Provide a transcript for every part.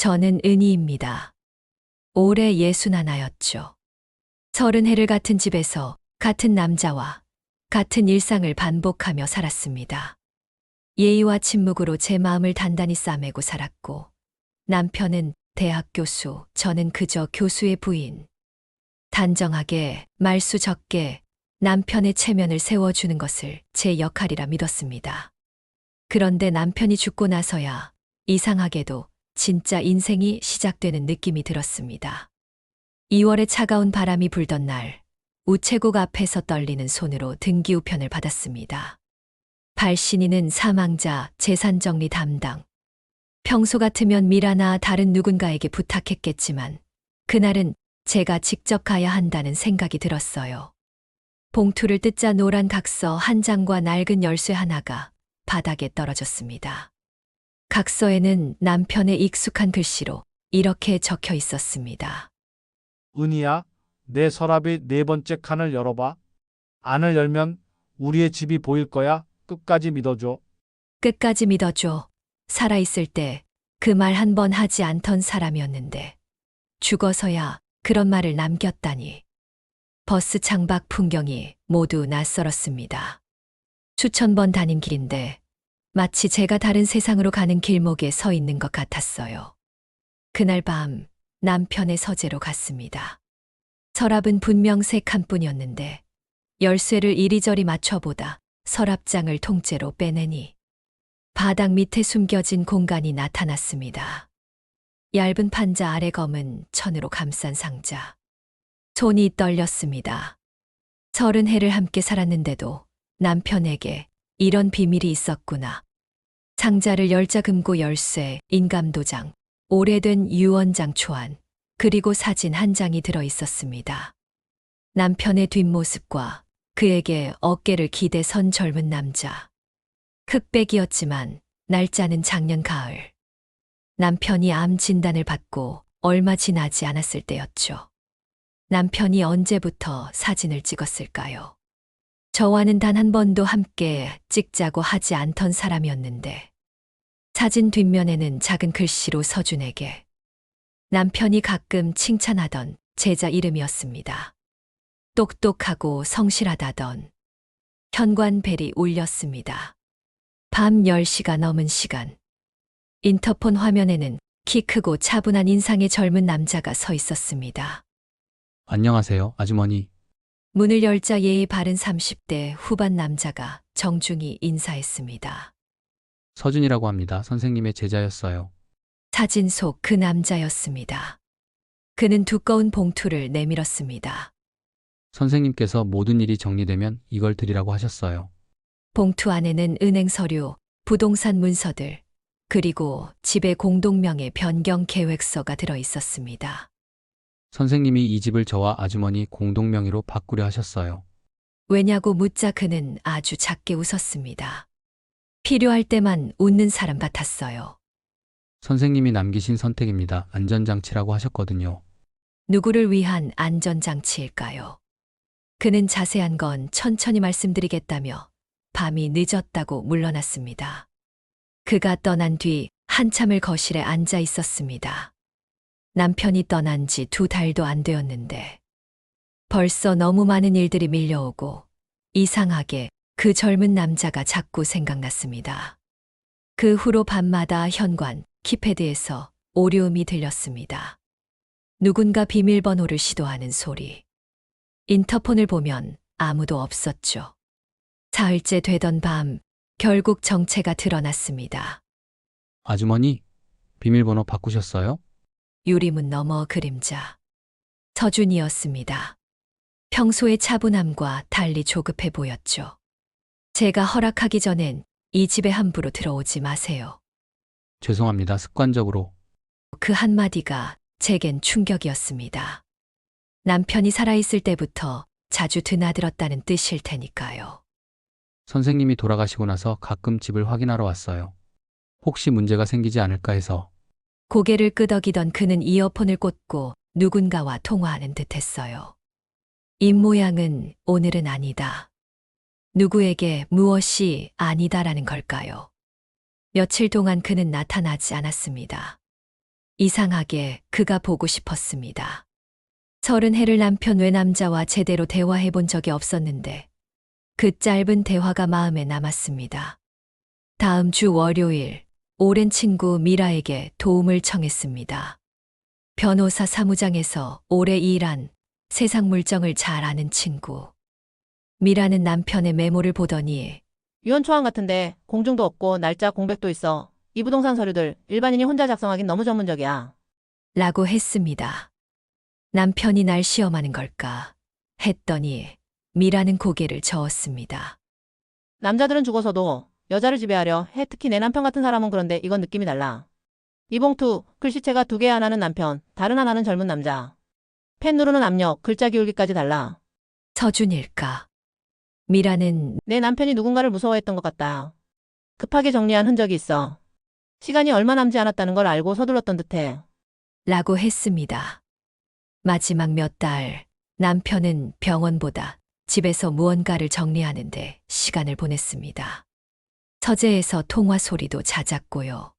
저는 은희입니다. 올해 61였죠. 30해를 같은 집에서 같은 남자와 같은 일상을 반복하며 살았습니다. 예의와 침묵으로 제 마음을 단단히 싸매고 살았고, 남편은 대학 교수, 저는 그저 교수의 부인. 단정하게, 말수 적게 남편의 체면을 세워주는 것을 제 역할이라 믿었습니다. 그런데 남편이 죽고 나서야 이상하게도 진짜 인생이 시작되는 느낌이 들었습니다. 2월에 차가운 바람이 불던 날, 우체국 앞에서 떨리는 손으로 등기우편을 받았습니다. 발신인은 사망자 재산정리 담당. 평소 같으면 미라나 다른 누군가에게 부탁했겠지만, 그날은 제가 직접 가야 한다는 생각이 들었어요. 봉투를 뜯자 노란 각서 한 장과 낡은 열쇠 하나가 바닥에 떨어졌습니다. 각서에는 남편의 익숙한 글씨로 이렇게 적혀 있었습니다. 은희야, 내 서랍의 네 번째 칸을 열어봐. 안을 열면 우리의 집이 보일 거야. 끝까지 믿어줘. 끝까지 믿어줘. 살아있을 때 그 말 한 번 하지 않던 사람이었는데, 죽어서야 그런 말을 남겼다니. 버스 창밖 풍경이 모두 낯설었습니다. 수천 번 다닌 길인데 마치 제가 다른 세상으로 가는 길목에 서 있는 것 같았어요. 그날 밤 남편의 서재로 갔습니다. 서랍은 분명 세 칸뿐이었는데 열쇠를 이리저리 맞춰보다 서랍장을 통째로 빼내니 바닥 밑에 숨겨진 공간이 나타났습니다. 얇은 판자 아래 검은 천으로 감싼 상자. 손이 떨렸습니다. 30해를 함께 살았는데도 남편에게 이런 비밀이 있었구나. 상자를 열자 금고 열쇠, 인감도장, 오래된 유언장 초안, 그리고 사진 한 장이 들어 있었습니다. 남편의 뒷모습과 그에게 어깨를 기대 선 젊은 남자. 흑백이었지만 날짜는 작년 가을. 남편이 암 진단을 받고 얼마 지나지 않았을 때였죠. 남편이 언제부터 사진을 찍었을까요? 저와는 단 한 번도 함께 찍자고 하지 않던 사람이었는데, 사진 뒷면에는 작은 글씨로 서준에게, 남편이 가끔 칭찬하던 제자 이름이었습니다. 똑똑하고 성실하다던. 현관벨이 울렸습니다. 밤 10시가 넘은 시간. 인터폰 화면에는 키 크고 차분한 인상의 젊은 남자가 서 있었습니다. 안녕하세요, 아주머니. 문을 열자 예의 바른 30대 후반 남자가 정중히 인사했습니다. 서준이라고 합니다. 선생님의 제자였어요. 사진 속 그 남자였습니다. 그는 두꺼운 봉투를 내밀었습니다. 선생님께서 모든 일이 정리되면 이걸 드리라고 하셨어요. 봉투 안에는 은행 서류, 부동산 문서들, 그리고 집의 공동명의 변경 계획서가 들어 있었습니다. 선생님이 이 집을 저와 아주머니 공동명의로 바꾸려 하셨어요. 왜냐고 묻자 그는 아주 작게 웃었습니다. 필요할 때만 웃는 사람 같았어요. 선생님이 남기신 선택입니다. 안전장치라고 하셨거든요. 누구를 위한 안전장치일까요? 그는 자세한 건 천천히 말씀드리겠다며 밤이 늦었다고 물러났습니다. 그가 떠난 뒤 한참을 거실에 앉아 있었습니다. 남편이 떠난 지 2달도 안 되었는데 벌써 너무 많은 일들이 밀려오고 이상하게 그 젊은 남자가 자꾸 생각났습니다. 그 후로 밤마다 현관, 키패드에서 오류음이 들렸습니다. 누군가 비밀번호를 시도하는 소리. 인터폰을 보면 아무도 없었죠. 사흘째 되던 밤, 결국 정체가 드러났습니다. 아주머니, 비밀번호 바꾸셨어요? 유리문 너머 그림자. 서준이었습니다. 평소의 차분함과 달리 조급해 보였죠. 제가 허락하기 전엔 이 집에 함부로 들어오지 마세요. 죄송합니다. 습관적으로. 그 한마디가 제겐 충격이었습니다. 남편이 살아있을 때부터 자주 드나들었다는 뜻일 테니까요. 선생님이 돌아가시고 나서 가끔 집을 확인하러 왔어요. 혹시 문제가 생기지 않을까 해서. 고개를 끄덕이던 그는 이어폰을 꽂고 누군가와 통화하는 듯 했어요. 입모양은 오늘은 아니다. 누구에게 무엇이 아니다라는 걸까요? 며칠 동안 그는 나타나지 않았습니다. 이상하게 그가 보고 싶었습니다. 30해를 남편 외남자와 제대로 대화해 본 적이 없었는데 그 짧은 대화가 마음에 남았습니다. 다음 주 월요일, 오랜 친구 미라에게 도움을 청했습니다. 변호사 사무장에서 오래 일한 세상 물정을 잘 아는 친구. 미라는 남편의 메모를 보더니 유언 초안 같은데 공증도 없고 날짜 공백도 있어. 이 부동산 서류들 일반인이 혼자 작성하긴 너무 전문적이야. 라고 했습니다. 남편이 날 시험하는 걸까 했더니 미라는 고개를 저었습니다. 남자들은 죽어서도 여자를 지배하려 해. 특히 내 남편 같은 사람은 그런데 이건 느낌이 달라. 이 봉투, 글씨체가 2개 하나는 남편, 다른 하나는 젊은 남자. 펜 누르는 압력, 글자 기울기까지 달라. 서준일까? 미라는 내 남편이 누군가를 무서워했던 것 같다. 급하게 정리한 흔적이 있어. 시간이 얼마 남지 않았다는 걸 알고 서둘렀던 듯해. 라고 했습니다. 마지막 몇 달 남편은 병원보다 집에서 무언가를 정리하는데 시간을 보냈습니다. 서재에서 통화 소리도 잦았고요.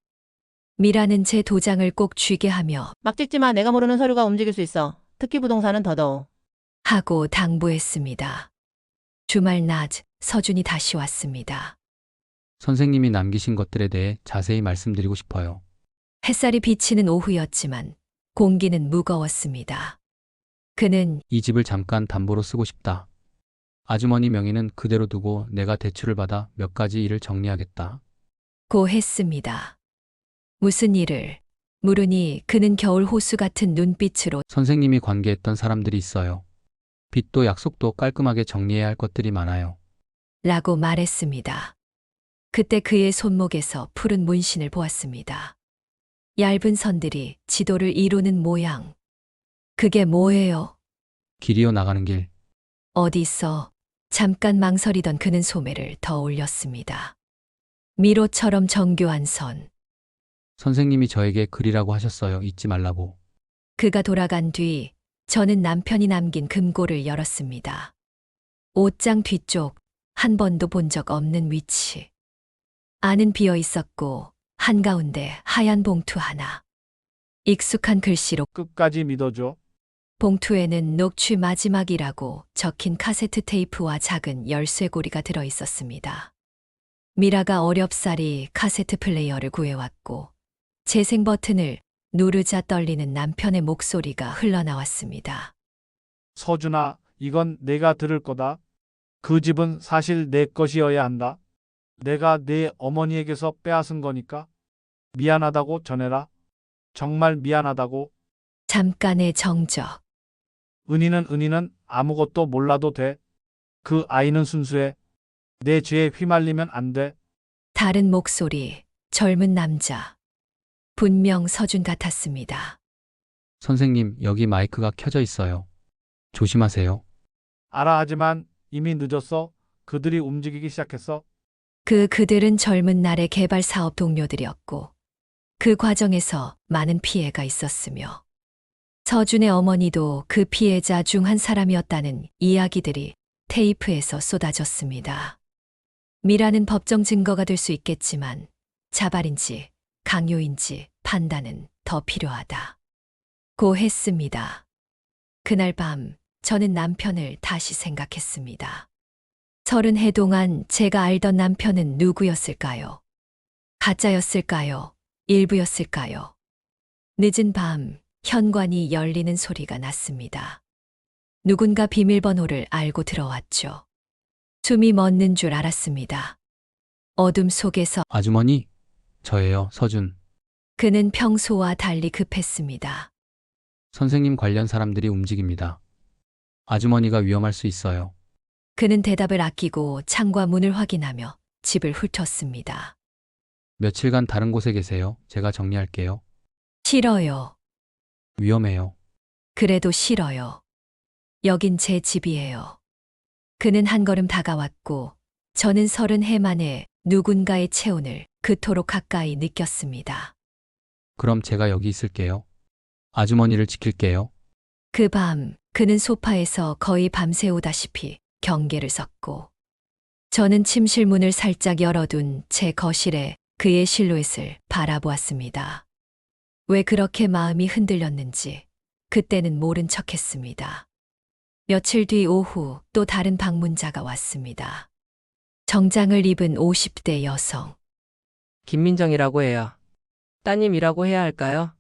미라는 제 도장을 꼭 쥐게 하며 막 찍지 마. 내가 모르는 서류가 움직일 수 있어. 특히 부동산은 더더욱. 하고 당부했습니다. 주말 낮 서준이 다시 왔습니다. 선생님이 남기신 것들에 대해 자세히 말씀드리고 싶어요. 햇살이 비치는 오후였지만 공기는 무거웠습니다. 그는 이 집을 잠깐 담보로 쓰고 싶다. 아주머니 명의는 그대로 두고 내가 대출을 받아 몇 가지 일을 정리하겠다. 고 했습니다. 무슨 일을 물으니 그는 겨울 호수 같은 눈빛으로 선생님이 관계했던 사람들이 있어요. 빚도 약속도 깔끔하게 정리해야 할 것들이 많아요. 라고 말했습니다. 그때 그의 손목에서 푸른 문신을 보았습니다. 얇은 선들이 지도를 이루는 모양. 그게 뭐예요? 길이어 나가는 길. 어디서? 잠깐 망설이던 그는 소매를 더 올렸습니다. 미로처럼 정교한 선. 선생님이 저에게 그리라고 하셨어요. 잊지 말라고. 그가 돌아간 뒤 저는 남편이 남긴 금고를 열었습니다. 옷장 뒤쪽 한 번도 본 적 없는 위치. 안은 비어 있었고 한가운데 하얀 봉투 하나. 익숙한 글씨로 끝까지 믿어줘. 봉투에는 녹취 마지막이라고 적힌 카세트 테이프와 작은 열쇠고리가 들어 있었습니다. 미라가 어렵사리 카세트 플레이어를 구해왔고 재생 버튼을 누르자 떨리는 남편의 목소리가 흘러나왔습니다. 서준아, 이건 내가 들을 거다. 그 집은 사실 내 것이어야 한다. 내가 내 어머니에게서 빼앗은 거니까. 미안하다고 전해라. 정말 미안하다고. 잠깐의 정적. 은희는 아무것도 몰라도 돼. 그 아이는 순수해. 내 죄에 휘말리면 안 돼. 다른 목소리, 젊은 남자. 분명 서준 같았습니다. 선생님, 여기 마이크가 켜져 있어요. 조심하세요. 알아 하지만 이미 늦었어. 그들이 움직이기 시작했어. 그들은 젊은 날의 개발 사업 동료들이었고 그 과정에서 많은 피해가 있었으며 서준의 어머니도 그 피해자 중 한 사람이었다는 이야기들이 테이프에서 쏟아졌습니다. 미라는 법정 증거가 될 수 있겠지만 자발인지 강요인지 판단은 더 필요하다. 고 했습니다. 그날 밤 저는 남편을 다시 생각했습니다. 30해 동안 제가 알던 남편은 누구였을까요? 가짜였을까요? 일부였을까요? 늦은 밤 현관이 열리는 소리가 났습니다. 누군가 비밀번호를 알고 들어왔죠. 숨이 멎는 줄 알았습니다. 어둠 속에서 아주머니, 저예요, 서준. 그는 평소와 달리 급했습니다. 선생님 관련 사람들이 움직입니다. 아주머니가 위험할 수 있어요. 그는 대답을 아끼고 창과 문을 확인하며 집을 훑었습니다. 며칠간 다른 곳에 계세요. 제가 정리할게요. 싫어요. 위험해요. 그래도 싫어요. 여긴 제 집이에요. 그는 한 걸음 다가왔고 저는 30해 만에 누군가의 체온을 그토록 가까이 느꼈습니다. 그럼 제가 여기 있을게요. 아주머니를 지킬게요. 그 밤 그는 소파에서 거의 밤새우다시피 경계를 섰고 저는 침실 문을 살짝 열어둔 제 거실에 그의 실루엣을 바라보았습니다. 왜 그렇게 마음이 흔들렸는지 그때는 모른 척했습니다. 며칠 뒤 오후 또 다른 방문자가 왔습니다. 정장을 입은 50대 여성. 김민정이라고 해요. 따님이라고 해야 할까요?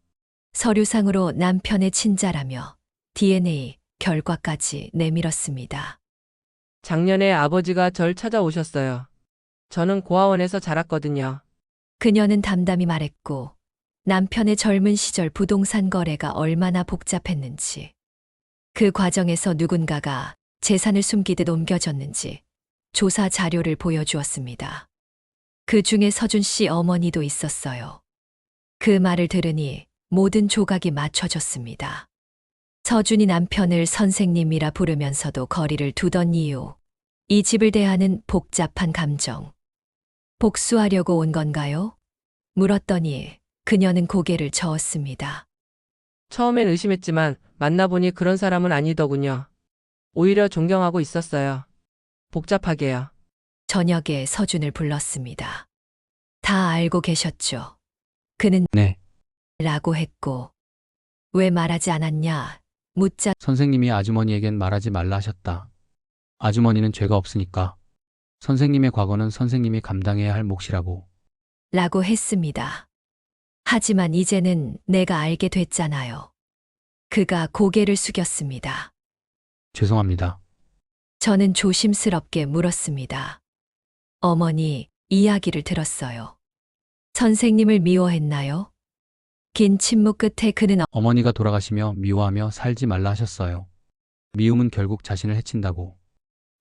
서류상으로 남편의 친자라며 DNA 결과까지 내밀었습니다. 작년에 아버지가 절 찾아오셨어요. 저는 고아원에서 자랐거든요. 그녀는 담담히 말했고 남편의 젊은 시절 부동산 거래가 얼마나 복잡했는지, 그 과정에서 누군가가 재산을 숨기듯 옮겨줬는지 조사 자료를 보여주었습니다. 그 중에 서준 씨 어머니도 있었어요. 그 말을 들으니 모든 조각이 맞춰졌습니다. 서준이 남편을 선생님이라 부르면서도 거리를 두던 이유, 이 집을 대하는 복잡한 감정. 복수하려고 온 건가요? 물었더니 그녀는 고개를 저었습니다. 처음엔 의심했지만 만나보니 그런 사람은 아니더군요. 오히려 존경하고 있었어요. 복잡하게요. 저녁에 서준을 불렀습니다. 다 알고 계셨죠? 그는 네. 라고 했고, 왜 말하지 않았냐 묻자 선생님이 아주머니에겐 말하지 말라 하셨다. 아주머니는 죄가 없으니까. 선생님의 과거는 선생님이 감당해야 할 몫이라고. 라고 했습니다. 하지만 이제는 내가 알게 됐잖아요. 그가 고개를 숙였습니다. 죄송합니다. 저는 조심스럽게 물었습니다. 어머니, 이야기를 들었어요. 선생님을 미워했나요? 긴 침묵 끝에 그는 어머니가 돌아가시며 미워하며 살지 말라 하셨어요. 미움은 결국 자신을 해친다고.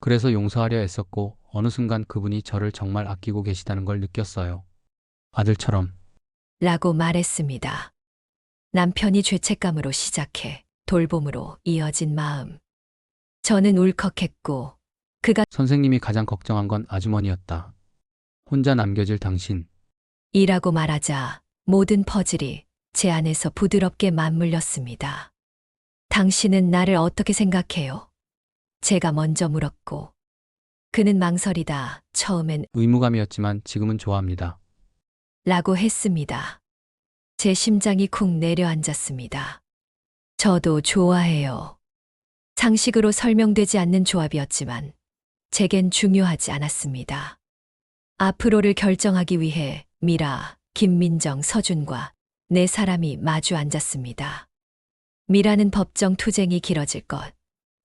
그래서 용서하려 애썼고 어느 순간 그분이 저를 정말 아끼고 계시다는 걸 느꼈어요. 아들처럼. 라고 말했습니다. 남편이 죄책감으로 시작해 돌봄으로 이어진 마음. 저는 울컥했고 그가 선생님이 가장 걱정한 건 아주머니였다. 혼자 남겨질 당신. 이라고 말하자 모든 퍼즐이 제 안에서 부드럽게 맞물렸습니다. 당신은 나를 어떻게 생각해요? 제가 먼저 물었고 그는 망설이다 처음엔 의무감이었지만 지금은 좋아합니다. 라고 했습니다. 제 심장이 쿵 내려앉았습니다. 저도 좋아해요. 상식으로 설명되지 않는 조합이었지만 제겐 중요하지 않았습니다. 앞으로를 결정하기 위해 미라, 김민정, 서준과 네 사람이 마주 앉았습니다. 미라는 법정 투쟁이 길어질 것,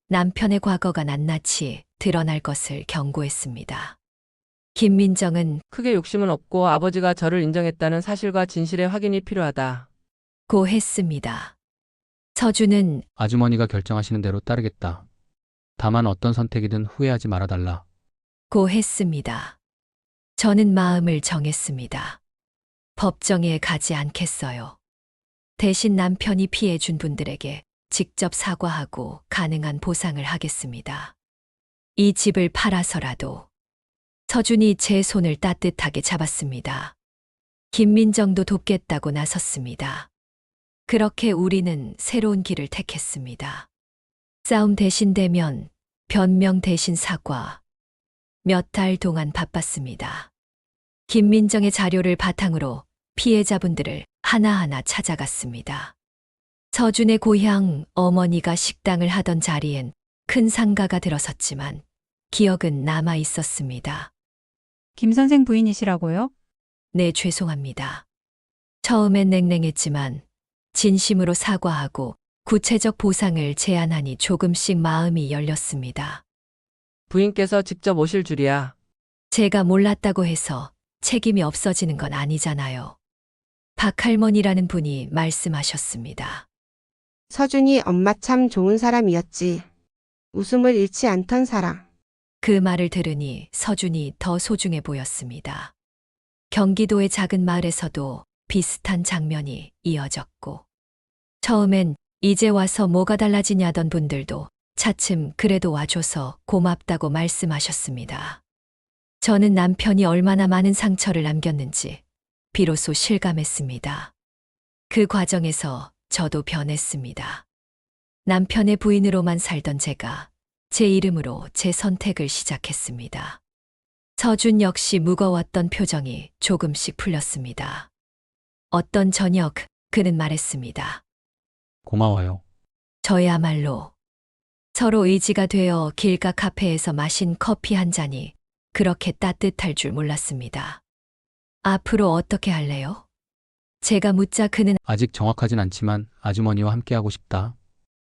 남편의 과거가 낱낱이 드러날 것을 경고했습니다. 김민정은 크게 욕심은 없고 아버지가 저를 인정했다는 사실과 진실의 확인이 필요하다. 고 했습니다. 서준은 아주머니가 결정하시는 대로 따르겠다. 다만 어떤 선택이든 후회하지 말아달라. 고 했습니다. 저는 마음을 정했습니다. 법정에 가지 않겠어요. 대신 남편이 피해준 분들에게 직접 사과하고 가능한 보상을 하겠습니다. 이 집을 팔아서라도. 서준이 제 손을 따뜻하게 잡았습니다. 김민정도 돕겠다고 나섰습니다. 그렇게 우리는 새로운 길을 택했습니다. 싸움 대신 대면, 변명 대신 사과. 몇 달 동안 바빴습니다. 김민정의 자료를 바탕으로 피해자분들을 하나하나 찾아갔습니다. 서준의 고향 어머니가 식당을 하던 자리엔 큰 상가가 들어섰지만 기억은 남아 있었습니다. 김 선생 부인이시라고요? 네, 죄송합니다. 처음엔 냉랭했지만 진심으로 사과하고 구체적 보상을 제안하니 조금씩 마음이 열렸습니다. 부인께서 직접 오실 줄이야. 제가 몰랐다고 해서 책임이 없어지는 건 아니잖아요. 박할머니라는 분이 말씀하셨습니다. 서준이 엄마 참 좋은 사람이었지. 웃음을 잃지 않던 사람. 그 말을 들으니 서준이 더 소중해 보였습니다. 경기도의 작은 마을에서도 비슷한 장면이 이어졌고, 처음엔 이제 와서 뭐가 달라지냐던 분들도 차츰 그래도 와줘서 고맙다고 말씀하셨습니다. 저는 남편이 얼마나 많은 상처를 남겼는지 비로소 실감했습니다. 그 과정에서 저도 변했습니다. 남편의 부인으로만 살던 제가 제 이름으로 제 선택을 시작했습니다. 서준 역시 무거웠던 표정이 조금씩 풀렸습니다. 어떤 저녁, 그는 말했습니다. 고마워요. 저야말로 서로 의지가 되어 길가 카페에서 마신 커피 한 잔이 그렇게 따뜻할 줄 몰랐습니다. 앞으로 어떻게 할래요? 제가 묻자 그는 아직 정확하진 않지만 아주머니와 함께하고 싶다.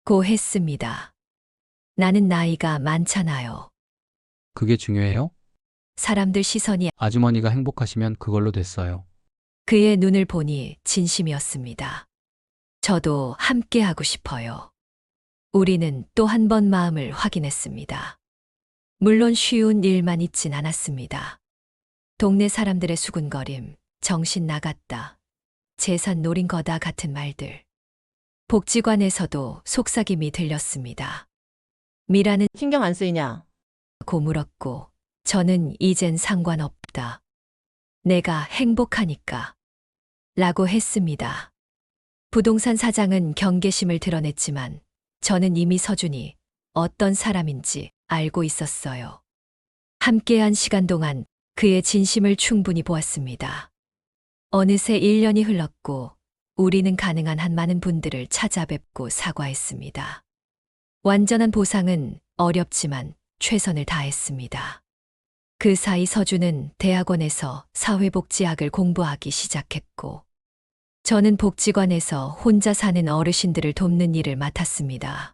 고 했습니다. 나는 나이가 많잖아요. 그게 중요해요? 사람들 시선이 아주머니가 행복하시면 그걸로 됐어요. 그의 눈을 보니 진심이었습니다. 저도 함께하고 싶어요. 우리는 또 한 번 마음을 확인했습니다. 물론 쉬운 일만 있진 않았습니다. 동네 사람들의 수군거림, 정신 나갔다, 재산 노린 거다 같은 말들. 복지관에서도 속삭임이 들렸습니다. 미라는 신경 안 쓰이냐? 고 물었고, 저는 이젠 상관없다. 내가 행복하니까. 라고 했습니다. 부동산 사장은 경계심을 드러냈지만 저는 이미 서준이 어떤 사람인지 알고 있었어요. 함께한 시간 동안 그의 진심을 충분히 보았습니다. 어느새 1년이 흘렀고 우리는 가능한 한 많은 분들을 찾아뵙고 사과했습니다. 완전한 보상은 어렵지만 최선을 다했습니다. 그 사이 서준은 대학원에서 사회복지학을 공부하기 시작했고 저는 복지관에서 혼자 사는 어르신들을 돕는 일을 맡았습니다.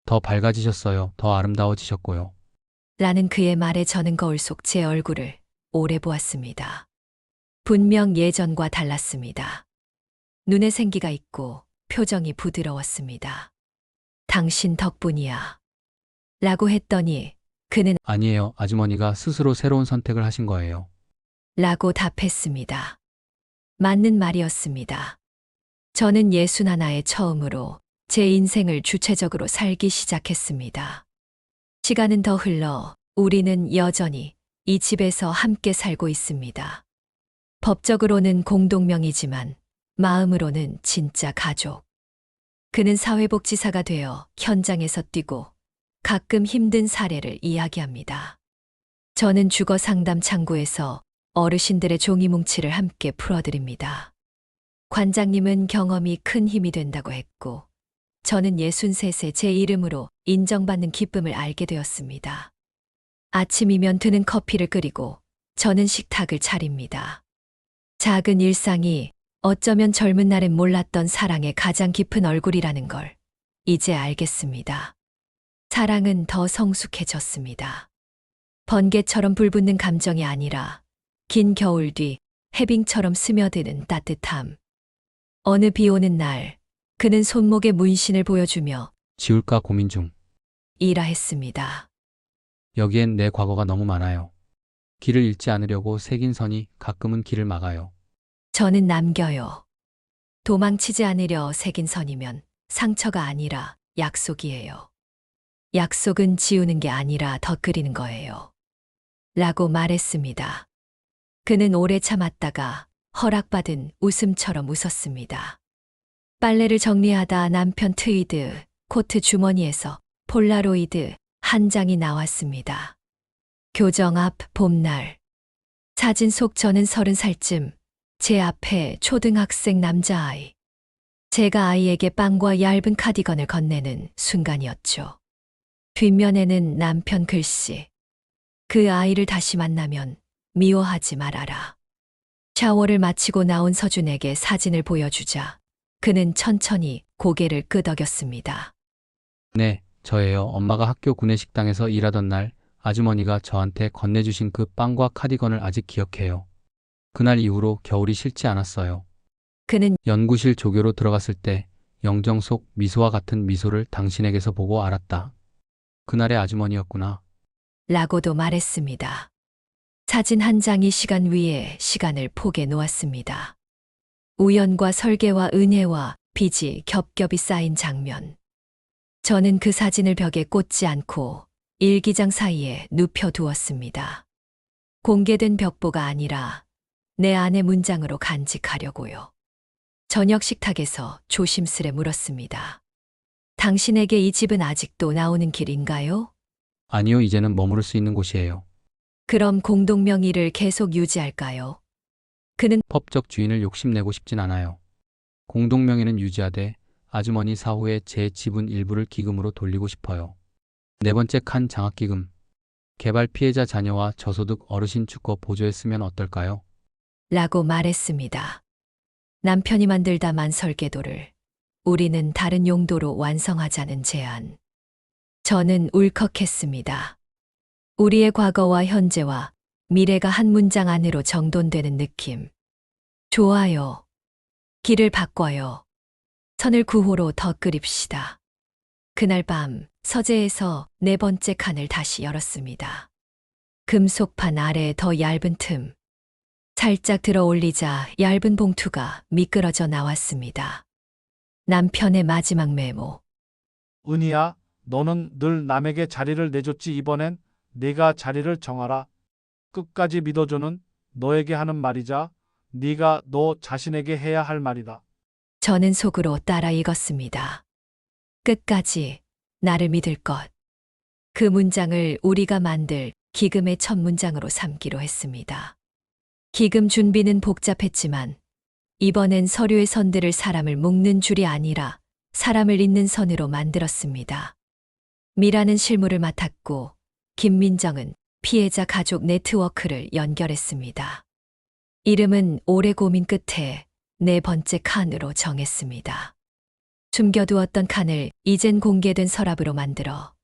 더 밝아지셨어요. 더 아름다워지셨고요. 라는 그의 말에 저는 거울 속 제 얼굴을 오래 보았습니다. 분명 예전과 달랐습니다. 눈에 생기가 있고 표정이 부드러웠습니다. 당신 덕분이야. 라고 했더니 그는 아니에요. 아주머니가 스스로 새로운 선택을 하신 거예요. 라고 답했습니다. 맞는 말이었습니다. 저는 61에 처음으로 제 인생을 주체적으로 살기 시작했습니다. 시간은 더 흘러 우리는 여전히 이 집에서 함께 살고 있습니다. 법적으로는 공동명의지만 마음으로는 진짜 가족. 그는 사회복지사가 되어 현장에서 뛰고 가끔 힘든 사례를 이야기합니다. 저는 주거 상담 창구에서 어르신들의 종이 뭉치를 함께 풀어드립니다. 관장님은 경험이 큰 힘이 된다고 했고, 저는 63세 제 이름으로 인정받는 기쁨을 알게 되었습니다. 아침이면 드는 커피를 끓이고, 저는 식탁을 차립니다. 작은 일상이 어쩌면 젊은 날엔 몰랐던 사랑의 가장 깊은 얼굴이라는 걸 이제 알겠습니다. 사랑은 더 성숙해졌습니다. 번개처럼 불붙는 감정이 아니라 긴 겨울 뒤 해빙처럼 스며드는 따뜻함. 어느 비 오는 날, 그는 손목에 문신을 보여주며 지울까 고민 중. 이라 했습니다. 여기엔 내 과거가 너무 많아요. 길을 잃지 않으려고 새긴 선이 가끔은 길을 막아요. 저는 남겨요. 도망치지 않으려 새긴 선이면 상처가 아니라 약속이에요. 약속은 지우는 게 아니라 덧그리는 거예요. 라고 말했습니다. 그는 오래 참았다가 허락받은 웃음처럼 웃었습니다. 빨래를 정리하다 남편 트위드 코트 주머니에서 폴라로이드 한 장이 나왔습니다. 교정 앞 봄날. 사진 속 저는 30살쯤, 제 앞에 초등학생 남자아이. 제가 아이에게 빵과 얇은 카디건을 건네는 순간이었죠. 뒷면에는 남편 글씨. 그 아이를 다시 만나면 미워하지 말아라. 샤워를 마치고 나온 서준에게 사진을 보여주자 그는 천천히 고개를 끄덕였습니다. 네, 저예요. 엄마가 학교 구내식당에서 일하던 날 아주머니가 저한테 건네주신 그 빵과 카디건을 아직 기억해요. 그날 이후로 겨울이 싫지 않았어요. 그는 연구실 조교로 들어갔을 때 영정 속 미소와 같은 미소를 당신에게서 보고 알았다. 그날의 아주머니였구나. 라고도 말했습니다. 사진 한 장이 시간 위에 시간을 포개 놓았습니다. 우연과 설계와 은혜와 빚이 겹겹이 쌓인 장면. 저는 그 사진을 벽에 꽂지 않고 일기장 사이에 눕혀두었습니다. 공개된 벽보가 아니라 내 안의 문장으로 간직하려고요. 저녁 식탁에서 조심스레 물었습니다. 당신에게 이 집은 아직도 나오는 길인가요? 아니요, 이제는 머무를 수 있는 곳이에요. 그럼 공동명의를 계속 유지할까요? 그는 법적 주인을 욕심내고 싶진 않아요. 공동명의는 유지하되 아주머니 사후에 제 지분 일부를 기금으로 돌리고 싶어요. 네 번째 칸 장학기금. 개발 피해자 자녀와 저소득 어르신 주거 보조에 쓰면 어떨까요? 라고 말했습니다. 남편이 만들다만 설계도를 우리는 다른 용도로 완성하자는 제안. 저는 울컥했습니다. 우리의 과거와 현재와 미래가 한 문장 안으로 정돈되는 느낌. 좋아요. 길을 바꿔요. 선을 9호로 더 끓입시다. 그날 밤 서재에서 네 번째 칸을 다시 열었습니다. 금속판 아래에 더 얇은 틈. 살짝 들어 올리자 얇은 봉투가 미끄러져 나왔습니다. 남편의 마지막 메모. 은희야, 너는 늘 남에게 자리를 내줬지. 이번엔 네가 자리를 정하라. 끝까지 믿어줘는 너에게 하는 말이자 네가 너 자신에게 해야 할 말이다. 저는 속으로 따라 읽었습니다. 끝까지 나를 믿을 것. 그 문장을 우리가 만들 기금의 첫 문장으로 삼기로 했습니다. 기금 준비는 복잡했지만 이번엔 서류의 선들을 사람을 묶는 줄이 아니라 사람을 잇는 선으로 만들었습니다. 미라는 실무를 맡았고 김민정은 피해자 가족 네트워크를 연결했습니다. 이름은 오래 고민 끝에 네 번째 칸으로 정했습니다. 숨겨두었던 칸을 이젠 공개된 서랍으로 만들어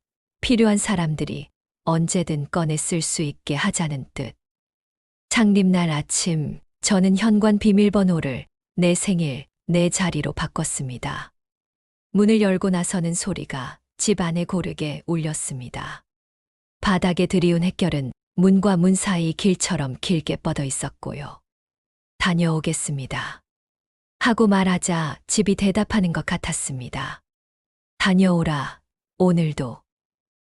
필요한 사람들이 언제든 꺼내 쓸 수 있게 하자는 뜻. 창립날 아침 저는 현관 비밀번호를 내 생일, 내 자리로 바꿨습니다. 문을 열고 나서는 소리가 집 안에 고르게 울렸습니다. 바닥에 들이운 햇결은 문과 문 사이 길처럼 길게 뻗어 있었고요. 다녀오겠습니다. 하고 말하자 집이 대답하는 것 같았습니다. 다녀오라, 오늘도.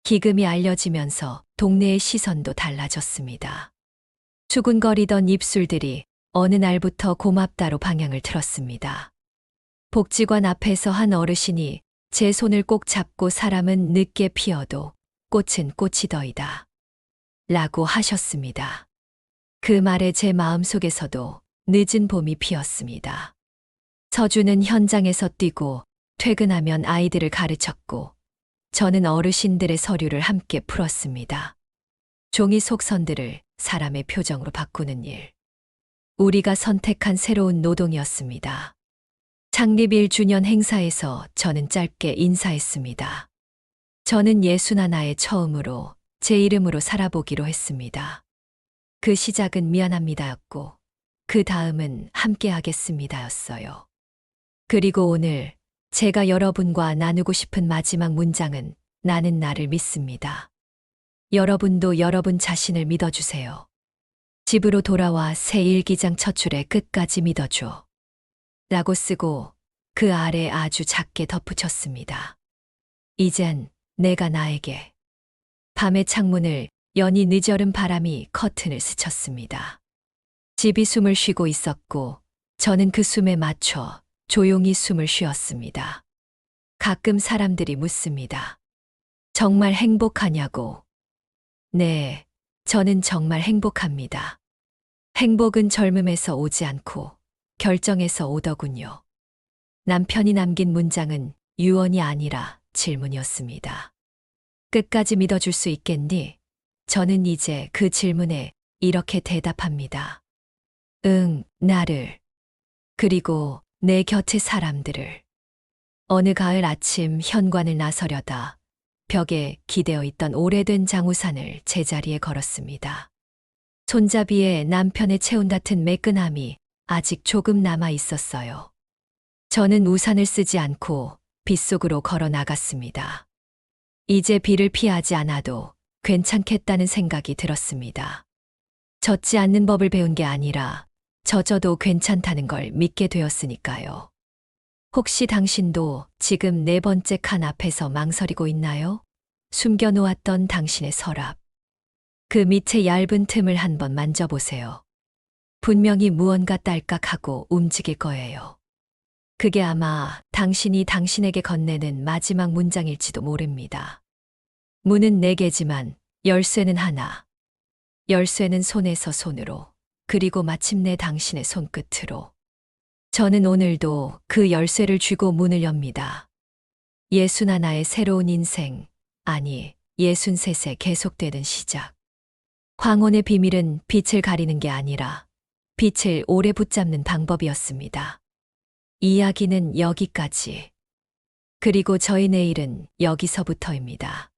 기금이 알려지면서 동네의 시선도 달라졌습니다. 수군거리던 입술들이 어느 날부터 고맙다로 방향을 틀었습니다. 복지관 앞에서 한 어르신이 제 손을 꼭 잡고 사람은 늦게 피어도 꽃은 꽃이더이다. 라고 하셨습니다. 그 말에 제 마음속에서도 늦은 봄이 피었습니다. 서주는 현장에서 뛰고 퇴근하면 아이들을 가르쳤고 저는 어르신들의 서류를 함께 풀었습니다. 종이 속선들을 사람의 표정으로 바꾸는 일. 우리가 선택한 새로운 노동이었습니다. 창립 1주년 행사에서 저는 짧게 인사했습니다. 저는 61에 처음으로 제 이름으로 살아보기로 했습니다. 그 시작은 미안합니다였고 그 다음은 함께 하겠습니다였어요. 그리고 오늘 제가 여러분과 나누고 싶은 마지막 문장은 나는 나를 믿습니다. 여러분도 여러분 자신을 믿어주세요. 집으로 돌아와 새 일기장 첫 줄에 끝까지 믿어줘. 라고 쓰고 그 아래 아주 작게 덧붙였습니다. 이젠 내가 나에게. 밤의 창문을 여니 늦여름 바람이 커튼을 스쳤습니다. 집이 숨을 쉬고 있었고 저는 그 숨에 맞춰 조용히 숨을 쉬었습니다. 가끔 사람들이 묻습니다. 정말 행복하냐고. 네, 저는 정말 행복합니다. 행복은 젊음에서 오지 않고 결정에서 오더군요. 남편이 남긴 문장은 유언이 아니라 질문이었습니다. 끝까지 믿어줄 수 있겠니? 저는 이제 그 질문에 이렇게 대답합니다. 응, 나를. 그리고 내 곁의 사람들을. 어느 가을 아침 현관을 나서려다 벽에 기대어 있던 오래된 장우산을 제자리에 걸었습니다. 손잡이에 남편의 체온 같은 매끈함이 아직 조금 남아 있었어요. 저는 우산을 쓰지 않고 빗속으로 걸어 나갔습니다. 이제 비를 피하지 않아도 괜찮겠다는 생각이 들었습니다. 젖지 않는 법을 배운 게 아니라 젖어도 괜찮다는 걸 믿게 되었으니까요. 혹시 당신도 지금 네 번째 칸 앞에서 망설이고 있나요? 숨겨놓았던 당신의 서랍. 그 밑에 얇은 틈을 한번 만져보세요. 분명히 무언가 딸깍하고 움직일 거예요. 그게 아마 당신이 당신에게 건네는 마지막 문장일지도 모릅니다. 문은 4개지만 열쇠는 하나. 열쇠는 손에서 손으로, 그리고 마침내 당신의 손끝으로. 저는 오늘도 그 열쇠를 쥐고 문을 엽니다. 61의 새로운 인생, 아니, 63의 계속되는 시작. 황혼의 비밀은 빛을 가리는 게 아니라 빛을 오래 붙잡는 방법이었습니다. 이야기는 여기까지. 그리고 저희 내일은 여기서부터입니다.